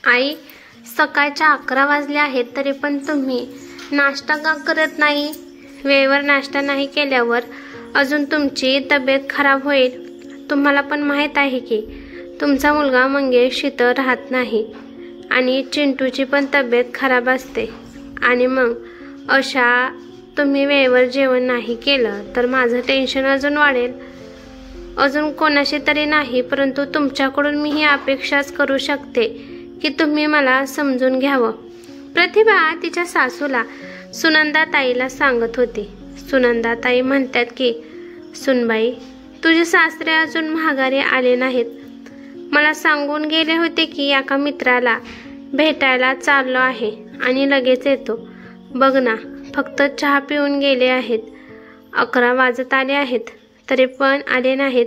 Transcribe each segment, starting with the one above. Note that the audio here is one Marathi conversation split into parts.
आई, सकाळच्या 11 वाजले आहेत तरी पण तुम्ही नाश्ता का करत नाही? वेळेवर नाश्ता नाही केल्यावर अजून तुमची तब्येत खराब होईल. तुम्हाला पण माहीत आहे की तुमचा मुलगा मंगेश इथं राहत नाही आणि चिंटूची पण तब्येत खराब असते. आणि मग अशा तुम्ही वेळेवर जेवण नाही केलं तर माझं टेन्शन अजून वाढेल. अजून कोणाशी तरी नाही परंतु तुमच्याकडून मी ही अपेक्षाच करू शकते की तुम्ही मला समजून घ्यावं. प्रतिभा तिच्या सासूला सुनंदाताईला सांगत होती. सुनंदाताई म्हणतात की सुनबाई, तुझे सासरे अजून माघारी आले नाहीत. मला सांगून गेले होते की एका मित्राला भेटायला चाललो आहे आणि लगेच येतो. बघ ना, फक्त चहा पिऊन गेले आहेत. 11 वाजत आले आहेत तरी पण आले नाहीत.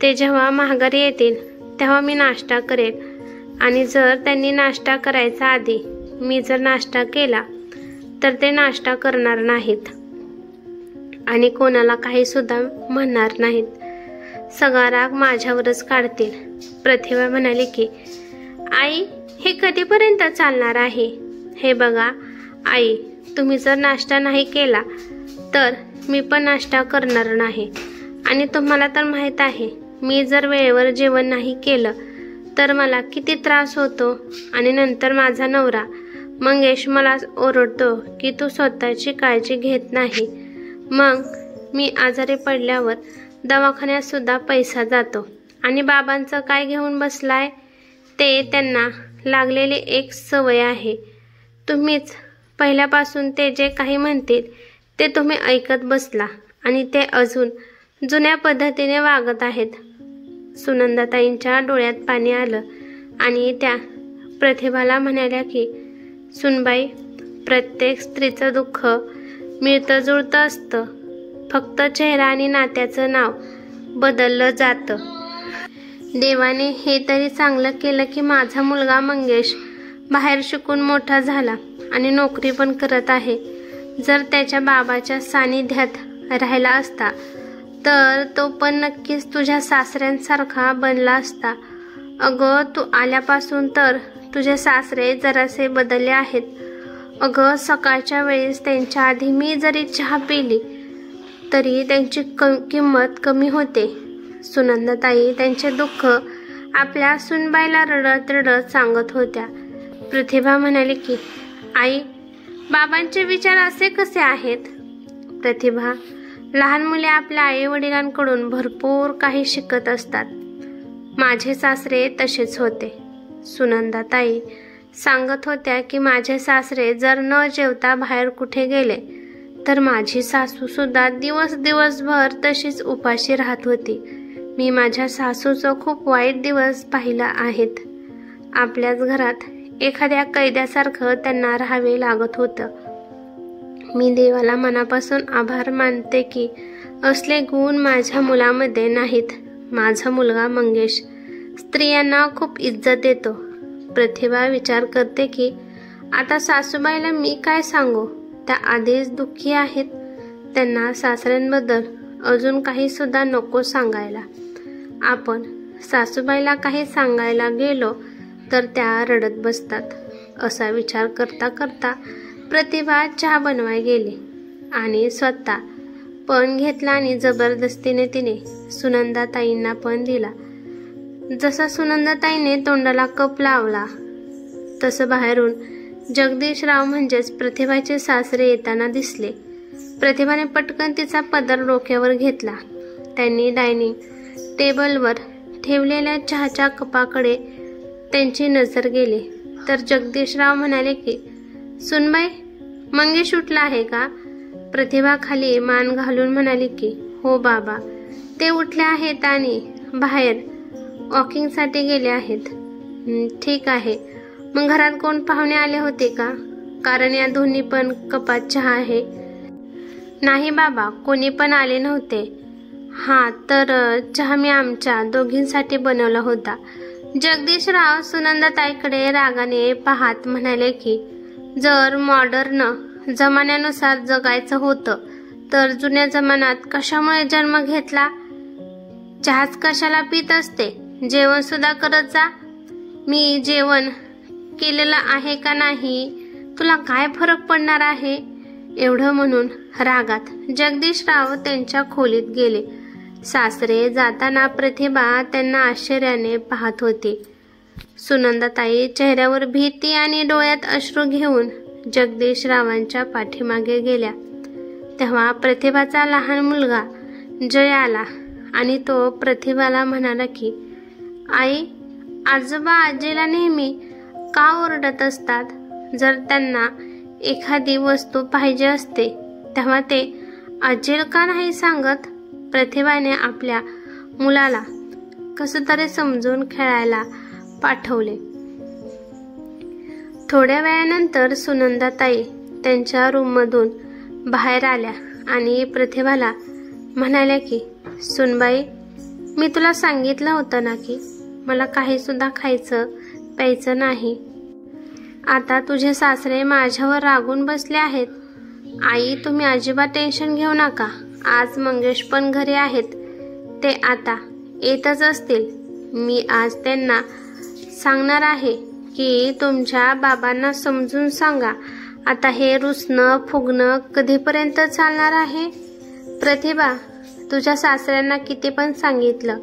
ते जेव्हा माघारी येतील तेव्हा मी नाश्ता करेल आणि जर त्यांनी नाश्ता करायचा आधी मी जर नाश्ता केला तर ते नाश्ता करणार नाहीत आणि कोणाला काही सुद्धा म्हणणार नाहीत. सगळा राग माझ्यावरच काढतील. प्रतिभा म्हणाली की आई, हे कधीपर्यंत चालणार आहे? हे बघा आई, तुम्ही जर नाश्ता नाही केला तर मी पण नाश्ता करणार नाही. आणि तुम्हाला तर माहीत आहे मी जर वेळेवर जेवण नाही केलं तर मला किती त्रास होतो. आणि नंतर माझा नवरा मंगेश मला ओरडतो की तू स्वतःची काळजी घेत नाही. मग मी आजारी पडल्यावर दवाखान्यात सुद्धा पैसा जातो. आणि बाबांचं काय घेऊन बसलाय? ते त्यांना लागलेली एक सवय आहे. तुम्हीच पहिल्यापासून ते जे काही म्हणतील ते तुम्ही ऐकत बसला आणि ते अजून जुन्या पद्धतीने वागत आहेत. सुनंदाताईंच्या डोळ्यात पाणी आलं आणि त्या प्रतिभाला म्हणाल्या की सुनबाई, प्रत्येक स्त्रीचं दुःख मिळतं जुळतं असतं. फक्त चेहरा आणि नात्याचं नाव बदललं जातं. देवाने हे तरी चांगलं केलं की माझा मुलगा मंगेश बाहेर शिकून मोठा झाला आणि नोकरी पण करत आहे. जर त्याच्या बाबाच्या सानिध्यात राहिला असता तर तो पण नक्कीच तुझ्या सासऱ्यांसारखा बनला असता. अगं, तू आल्यापासून तर तुझे सासरे जरासे बदलले आहेत. अगं, सकाळच्या वेळेस त्यांच्या आधी मी जरी चहा पिली तरी त्यांची किंमत कमी होते. सुनंदाताई त्यांचे दुःख आपल्या सुनबाईला रडत रडत सांगत होत्या. प्रतिभा म्हणाली की आई, बाबांचे विचार असे कसे आहेत? प्रतिभा, लहान मुले आपल्या आई वडिलांकडून भरपूर काही शिकत असतात. माझे सासरे तसेच होते. सुनंदाताई सांगत होत्या की माझे सासरे जर न जेवता बाहेर कुठे गेले तर माझी सासू सुद्धा दिवसभर तशीच उपाशी राहत होती. मी माझ्या सासूचं खूप वाईट दिवस पाहिला आहेत. आपल्याच घरात एखाद्या कैद्यासारखं त्यांना राहावे लागत होतं. मी देवाला मनापासून आभार मानते की असले गुण माझ्या मुलामध्ये नाहीत. माझा मुलगा मंगेश स्त्रियांना खूप इज्जत देतो. प्रतिभा विचार करते की आता सासूबाईला मी काय सांगू? त्या आधीच दुःखी आहेत. त्यांना सासऱ्यांबद्दल अजून काही सुद्धा नको सांगायला. आपण सासूबाईला काही सांगायला गेलो तर त्या रडत बसतात. असा विचार करता करता प्रतिभा चहा बनवाय गेली आणि स्वतः पण घेतला आणि जबरदस्तीने तिने सुनंदाताईंना पण दिला. जसा सुनंदाताईने तोंडाला कप लावला तसं बाहेरून जगदीशराव म्हणजेच प्रतिभाचे सासरे येताना दिसले. प्रतिभाने पटकन तिचा पदर डोक्यावर घेतला. त्यांनी डायनिंग टेबलवर ठेवलेल्या चहाच्या कपाकडे त्यांची नजर गेली तर जगदीशराव म्हणाले की सुनबाई, मंगेश उठला आहे का? प्रतिभा खाली मान घालून म्हणाली की हो बाबा, ते उठले आहेत आणि बाहेर वॉकिंगसाठी गेले आहेत. ठीक आहे, मग घरात कोण पाहुणे आले होते का? कारण या दोन्ही पण कपात चहा आहे. नाही बाबा, कोणी पण आले नव्हते. हां, तर चहा मी आमच्या दोघींसाठी बनवला होता. जगदीशराव सुनंदाताईकडे रागाने पाहत म्हणाले की जर मॉडर्न जमान्यानुसार जगायचं होतं तर जुन्या जमान्यात कशामुळे जन्म घेतला? चहाच कशाला पित असते? जेवण सुद्धा करत जा. मी जेवण केलेलं आहे का नाही, तुला काय फरक पडणार आहे? एवढं म्हणून रागात जगदीशराव त्यांच्या खोलीत गेले. सासरे जाताना प्रतिभा त्यांना आश्चर्याने पाहत होती. सुनंदाताई चेहऱ्यावर भीती आणि डोळ्यात अश्रू घेऊन जगदीशरावांच्या पाठीमागे गेल्या. तेव्हा प्रतिभाचा लहान मुलगा जय आला आणि तो प्रतिभाला म्हणाला की, आई, आजोबा आजीला नेहमी का ओरडत असतात? जर त्यांना एखादी वस्तू पाहिजे असते तेव्हा ते आजीला का नाही सांगत? प्रतिभाने आपल्या मुलाला कसं तरी समजून खेळायला पाठवले. थोड्या वेळानंतर सुनंदाताई त्यांच्या रूममधून बाहेर आल्या आणि प्रतिभाला म्हणाल्या की, सुनबाई, मी तुला सांगितलं होतं ना की मला काही सुद्धा खायचं प्यायचं नाही. आता तुझे सासरे माझ्यावर रागून बसले आहेत. आई, तुम्ही अजिबात टेन्शन घेऊ नका. आज मंगेश पण घरी आहेत. ते आता येतच असतील. मी आज त्यांना सांगणार आहे की तुमच्या बाबांना समजून सांगा. आता हे रुसणं फुगणं कधीपर्यंत चालणार आहे? प्रतिभा, तुझ्या सासऱ्यांना किती पण सांगितलं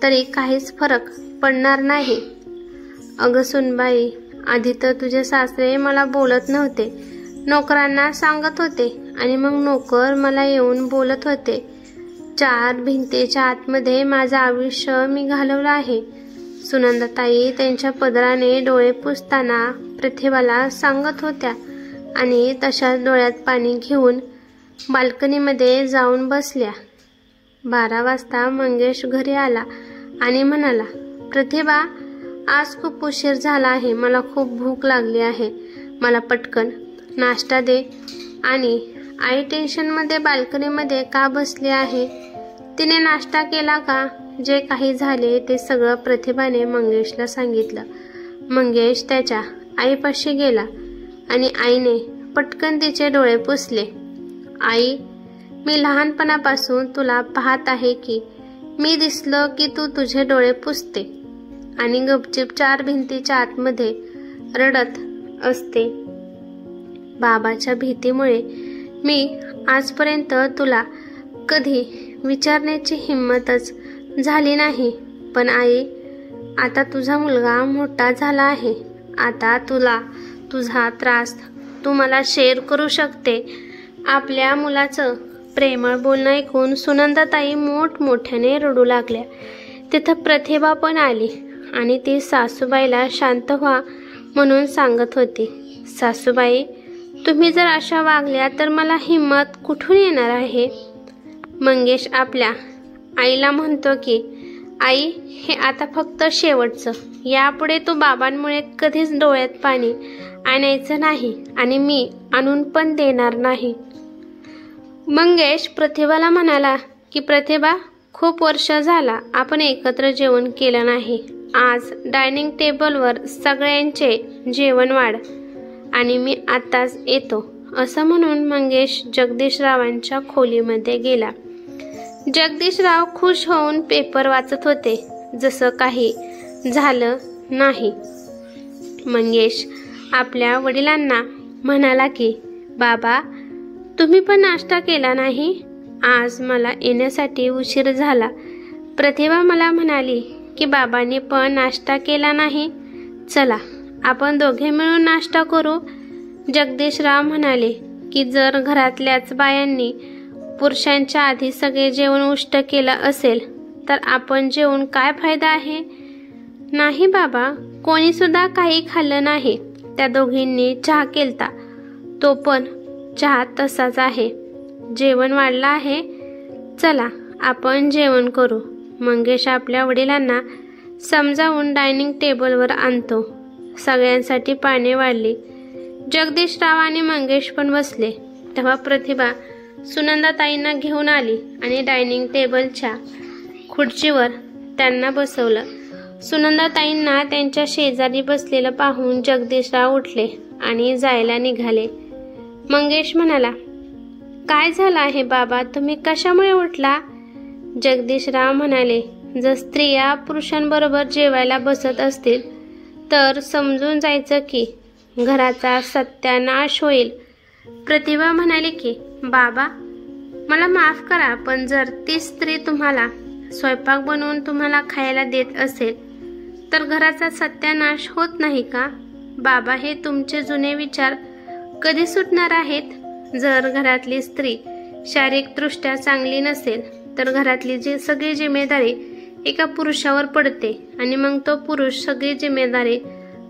तरी काहीच फरक पडणार नाही. अगं सुनबाई, आधी तर तुझे सासरे मला बोलत नव्हते, नोकरांना सांगत होते आणि मग नोकर मला येऊन बोलत होते. 4 भिंतीच्या आतमध्ये माझं आयुष्य मी घालवलं आहे. सुनंदाताई त्यांच्या पदराने डोळे पुसताना प्रतिभाला सांगत होत्या आणि तशाच डोळ्यात पाणी घेऊन बाल्कनीमध्ये जाऊन बसल्या. 12 वाजता मंगेश घरी आला आणि म्हणाला, प्रतिभा, आज खूप उशीर झाला आहे. मला खूप भूक लागली आहे. मला पटकन नाश्ता दे. आणि आई टेन्शनमध्ये बाल्कनीमध्ये का बसली आहे? तिने नाश्ता केला का? जे काही झाले ते सगळं प्रतिभाने मंगेशला सांगितलं. मंगेश त्याच्या आईपाशी गेला आणि आईने पटकन तिचे डोळे पुसले. आई, मी लहानपणापासून तुला पाहत आहे की मी दिसलं की तू तुझे डोळे पुसते आणि गपचूप 4 भिंतीच्या आतमध्ये रडत असते. बाबाच्या भीतीमुळे मी आजपर्यंत तुला कधी विचारण्याची हिंमतच झाली नाही. पण आई, आता तुझा मुलगा मोठा झाला आहे. आता तुला तुझा त्रास तू मला शेअर करू शकते. आपल्या मुलाचं प्रेमळ बोलणं ऐकून सुनंदाताई मोठमोठ्याने रडू लागल्या. तिथं प्रतिभा पण आली आणि ती सासूबाईला शांत व्हा म्हणून सांगत होती. सासूबाई, तुम्ही जर अशा वागल्या तर मला हिंमत कुठून येणार आहे? मंगेश आपल्या आईला म्हणतो की, आई, हे आता फक्त शेवटचं. यापुढे तू बाबांमुळे कधीच डोळ्यात पाणी आणायचं नाही आणि मी आणून पण देणार नाही. मंगेश प्रतिभाला म्हणाला की, प्रतिभा, खूप वर्ष झाला आपण एकत्र जेवण केलं नाही. आज डायनिंग टेबलवर सगळ्यांचे जेवण वाढ आणि मी आताच येतो. असं म्हणून मंगेश जगदीशरावांच्या खोलीमध्ये गेला. जगदीशराव खुश होऊन पेपर वाचत होते, जसं काही झालं नाही. मंगेश आपल्या वडिलांना म्हणाला की, बाबा, तुम्ही पण नाश्ता केला नाही. आज मला येण्यासाठी उशीर झाला. प्रतिभा मला म्हणाली की बाबांनी पण नाश्ता केला नाही. चला, आपण दोघे मिळून नाश्ता करू. जगदीशराव म्हणाले की जर घरातल्याच बायांनी पुरुषांच्या आधी सगळे जेवण उष्ट केलं असेल तर आपण जेवून काय फायदा आहे? नाही बाबा, कोणी सुद्धा काही खाल्लं नाही. त्या दोघींनी चहा केलता, तो पण चहा तसाच आहे. जेवण वाढलं आहे. चला, आपण जेवण करू. मंगेश आपल्या वडिलांना समजावून डायनिंग टेबलवर आणतो. सगळ्यांसाठी पाने वाढली. जगदीशराव आणि मंगेश पण बसले. तेव्हा प्रतिभा सुनंदाताईंना घेऊन आली आणि डायनिंग टेबलच्या खुर्चीवर त्यांना बसवलं. सुनंदाताईंना त्यांच्या शेजारी बसलेलं पाहून जगदीशराव उठले आणि जायला निघाले. मंगेश म्हणाला, काय झालं आहे बाबा, तुम्ही कशामुळे उठला? जगदीशराव म्हणाले, जर स्त्रिया पुरुषांबरोबर जेवायला बसत असतील तर समजून जायचं की घराचा सत्यानाश होईल. प्रतिभा म्हणाली की बाबा मला माफ करा, पण जर ती स्त्री तुम्हाला स्वयंपाक बनवून तुम्हाला खायला देत असेल तर घराचा सत्यानाश होत नाही का? बाबा हे तुमचे जुने विचार कधी सुटणार आहेत? जर घरातली स्त्री शारीरिकदृष्ट्या चांगली नसेल तर घरातली सगळी जिम्मेदारी एका पुरुषावर पडते आणि मग तो पुरुष सगळी जिम्मेदारी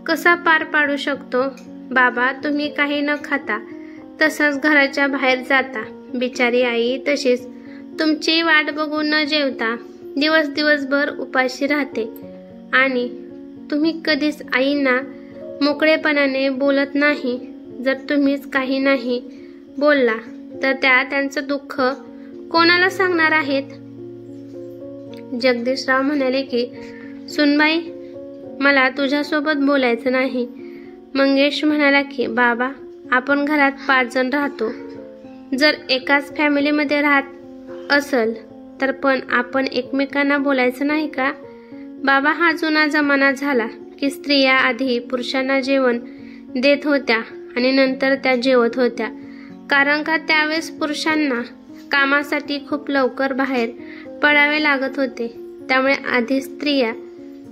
कसा पार पाडू शकतो? बाबा तुम्ही काही न खाता तसंच घराच्या बाहेर जाता. बिचारी आई तशीच तुमची वाट बघून न जेवता दिवसभर उपाशी राहते आणि तुम्ही कधीच आईंना मोकळेपणाने बोलत नाही. जर तुम्हीच काही नाही बोलला तर त्यांचं दुःख कोणाला सांगणार आहेत? जगदीशराव म्हणाले की सुनबाई मला तुझ्यासोबत बोलायचं नाही. मंगेश म्हणाला की बाबा आपण घरात 5 जण राहतो. जर एकाच फॅमिलीमध्ये राहत असल तर पण आपण एकमेकांना बोलायचं नाही का? बाबा हा जुना जमाना झाला की स्त्रिया आधी पुरुषांना जेवण देत होत्या आणि नंतर त्या जेवत होत्या. कारण का त्यावेळेस पुरुषांना कामासाठी खूप लवकर बाहेर पडावे लागत होते. त्यामुळे आधी स्त्रिया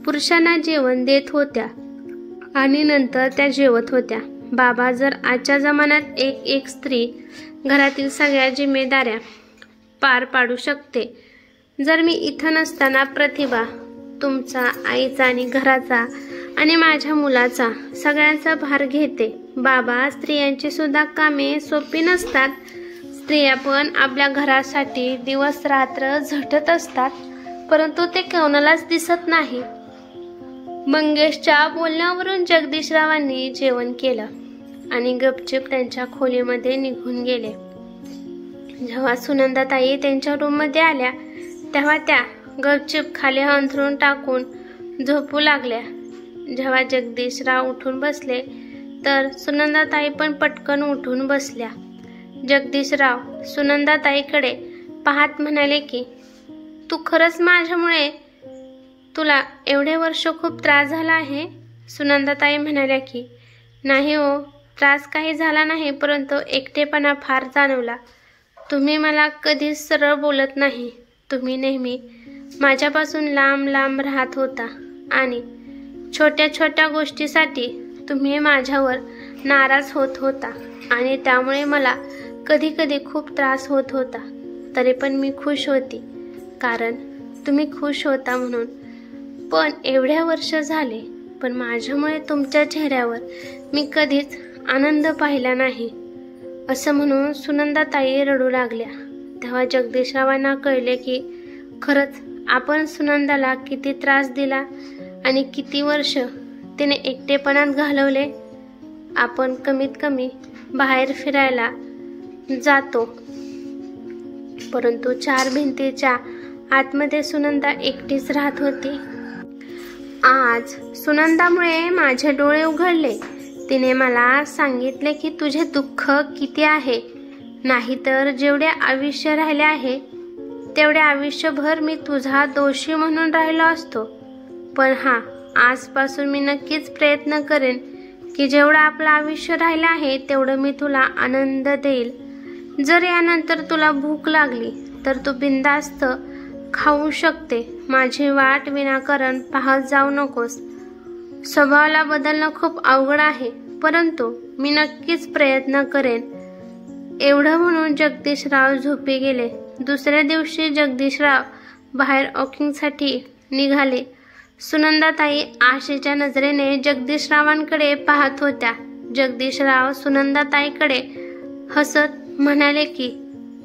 पुरुषांना जेवण देत होत्या आणि नंतर त्या जेवत होत्या. बाबा जर आजच्या जमान्यात एक स्त्री घरातील सगळ्या जिम्मेदाऱ्या पार पाडू शकते. जर मी इथं नसताना प्रतिभा तुमचा, आईचा आणि घराचा आणि माझ्या मुलाचा सगळ्यांचा भार घेते. बाबा स्त्रियांची सुद्धा कामे सोपी नसतात. स्त्रिया पण आपल्या घरासाठी दिवस रात्र झटत असतात, परंतु ते कोणालाच दिसत नाही. मंगेशच्या बोलण्यावरून जगदीशरावांनी जेवण केलं आणि गपचूप त्यांच्या खोलीमध्ये निघून गेले. जेव्हा सुनंदाताई त्यांच्या रूममध्ये आल्या तेव्हा त्या गपचूप खाली अंथरूण टाकून झोपू लागल्या. जेव्हा जगदीशराव उठून बसले तर सुनंदाताई पण पटकन उठून बसल्या. जगदीशराव सुनंदाताईकडे पाहत म्हणाले की तू खरंच माझ्यामुळे तुला एवढे वर्ष खूप त्रास झाला आहे? सुनंदाताई म्हणाल्या की नाही हो, त्रास काही झाला नाही, परंतु एकटेपणा फार जाणवला. तुम्ही मला कधीच सरळ बोलत नाही. तुम्ही नेहमी माझ्यापासून लांब लांब राहत होता आणि छोट्या छोट्या गोष्टीसाठी तुम्ही माझ्यावर नाराज होत होता आणि त्यामुळे मला कधी कधी खूप त्रास होत होता. तरी पण मी खुश होती कारण तुम्ही खुश होता म्हणून. पण एवढ्या वर्ष झाले पण माझ्यामुळे तुमच्या चेहऱ्यावर मी कधीच आनंद पाहिला नाही. असं म्हणून सुनंदाताई रडू लागल्या. तेव्हा जगदीशरावांना कळले की खरंच आपण सुनंदाला किती त्रास दिला आणि किती वर्ष तिने एकटेपणात घालवले. आपण कमीत कमी बाहेर फिरायला जातो, परंतु 4 भिंतीच्या आतमध्ये सुनंदा एकटीच राहत होती. आज सुनंदामुळे माझे डोळे उघडले. तिने मला सांगितले की तुझे दुःख किती आहे. नाहीतर जेवढे आयुष्य राहिले आहे तेवढे आयुष्यभर मी तुझा दोषी म्हणून राहिलो असतो. पण आजपासून मी नक्कीच प्रयत्न करेन की जेवढं आपलं आयुष्य राहिलं आहे तेवढं मी तुला आनंद देईल. जर यानंतर तुला भूक लागली तर तू बिनधास्त खाऊ शकते. माझी वाट विनाकारण पाहत जाऊ नकोस. स्वभावाला बदलणं खूप अवघड आहे, परंतु मी नक्कीच प्रयत्न करेन. एवढं म्हणून जगदीशराव झोपी गेले. दुसऱ्या दिवशी जगदीशराव बाहेर वॉकिंगसाठी निघाले. सुनंदाताई आशेच्या नजरेने जगदीशरावांकडे पाहत होत्या. जगदीशराव सुनंदाताईकडे हसत म्हणाले की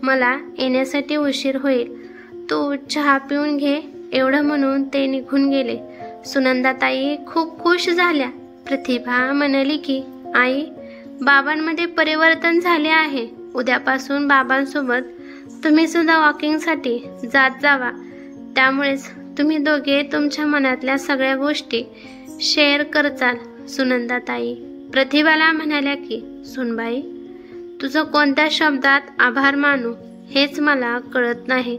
मला येण्यासाठी उशीर होईल, तू चहा पिऊन घे. एवढं म्हणून ते निघून गेले. सुनंदाताई खूप खुश झाल्या. प्रतिभा म्हणाली की आई, बाबांमध्ये परिवर्तन झाले आहे. उद्यापासून बाबांसोबत तुम्ही सुद्धा वॉकिंगसाठी जात जावा. त्यामुळेच तुम्ही दोघे तुमच्या मनातल्या सगळ्या गोष्टी शेअर करचाल. सुनंदाताई प्रतिभाला म्हणाल्या की सुनबाई, तुझं कोणत्या शब्दात आभार मानू हेच मला कळत नाही.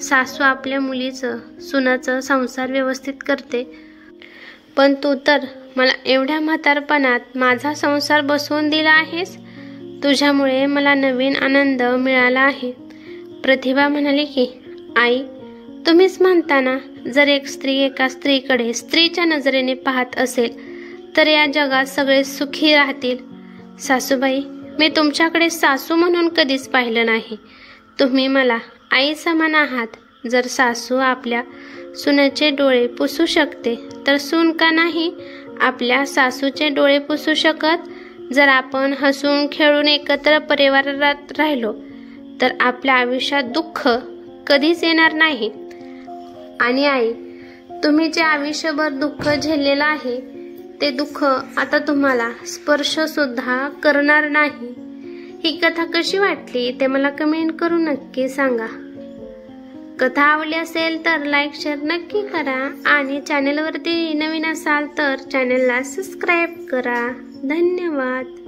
सासू आपल्या मुलीचं सुनाचं संसार व्यवस्थित करते, पण तू तर मला एवढ्या म्हातारपणात माझा संसार बसवून दिला आहेस. तुझ्यामुळे मला नवीन आनंद मिळाला आहे. प्रतिभा म्हणाली की आई, तुम्हीच म्हणता ना, जर एक स्त्री एका स्त्रीकडे स्त्रीच्या नजरेने पाहत असेल तर या जगात सगळे सुखी राहतील. सासूबाई, मी तुमच्याकडे सासू म्हणून कधीच पाहिलं नाही. तुम्ही मला आई समान आहात. जर सासू आपल्या सुनेचे डोळे पुसू शकते तर सून का नाही आपल्या सासूचे डोळे पुसू शकत? जर आपण हसून खेळून एकत्र परिवारात राहिलो तर आपल्या आयुष्यात दुःख कधीच येणार नाही. आणि आई, तुम्ही जे आयुष्यभर दुःख झेललेलं आहे ते दुःख आता तुम्हाला स्पर्श सुद्धा करणार नाही. ही कथा कशी वाटली ते मला कमेंट करून नक्की सांगा. कथा आवडली असेल तर लाईक शेअर नक्की करा आणि चॅनलवरती नवीन असाल तर चॅनलला सबस्क्राईब करा. धन्यवाद.